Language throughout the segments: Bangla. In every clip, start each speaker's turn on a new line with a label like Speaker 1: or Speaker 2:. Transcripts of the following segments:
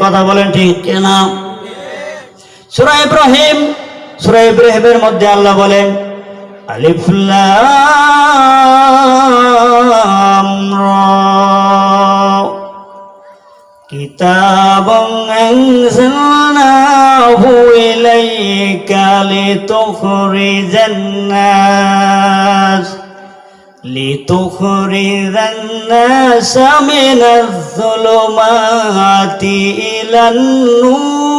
Speaker 1: কথা বলেন ঠিক কিনা? সূরা ইব্রাহিমের মধ্যে আল্লাহ বলেন আলিফ লাম রা কিতাবুন আনজালনাহু ইলাইকা لتخرج الناس من الظلمات إلى النور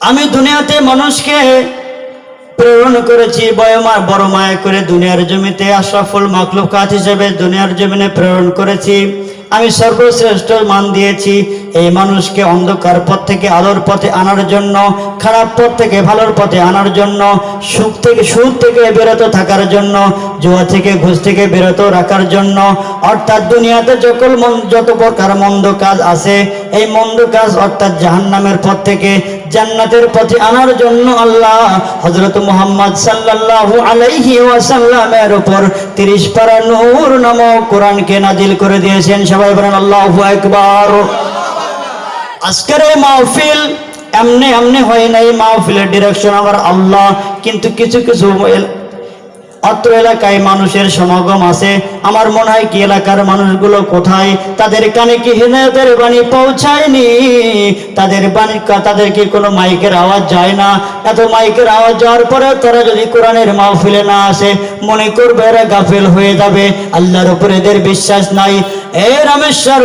Speaker 1: আমি দুনিয়াতে মানুষকে প্রেরণ করেছি বড় মায়া করে দুনিয়ার জমিতে আশরাফুল মাখলুকাত হিসেবে দুনিয়ার জমিনে প্রেরণ করেছি। আমি সর্বশ্রেষ্ঠ মান দিয়েছি এই মানুষকে অন্ধকার পথ থেকে আলোর পথে আনার জন্য, খারাপ পথ থেকে ভালোর পথে আনার জন্য, সুদ থেকে বিরত থাকার জন্য, জুয়া থেকে ঘুষ থেকে বিরত রাখার জন্য। অর্থাৎ দুনিয়াতে যত প্রকার মন্দ কাজ আছে এই মন্দ কাজ অর্থাৎ জাহান্নামের পথ থেকে জান্নাতের পথে আনার জন্য আল্লাহ হযরত মুহাম্মদ সাল্লাল্লাহু আলাইহি ওয়াসাল্লামের উপর 30 পারা নূর নামক কোরআনকে নাজিল করে দিয়েছেন। সবাই বলেন আল্লাহু আকবার। আজকের এই মাহফিল এমনি হয় নাই, মাহফিলের ডিরেকশন আমার আল্লাহ। কিন্তু কিছু অত্র এলাকায় মানুষের সমাগম আছে। আমার মনে হয় কি এলাকার মানুষগুলো কোথায়? তাদের কানে কি হিদায়াতের বাণী পৌঁছায়নি? তাদের কি কোনো মাইকের আওয়াজ যায় না? এত মাইকের আওয়াজ যাওয়ার পরে তারা যদি কোরআনের মাহফিলে না আসে মনে করবে এরা গাফেল হয়ে যাবে, আল্লাহর উপরে এদের বিশ্বাস নাই। রামেশ্বর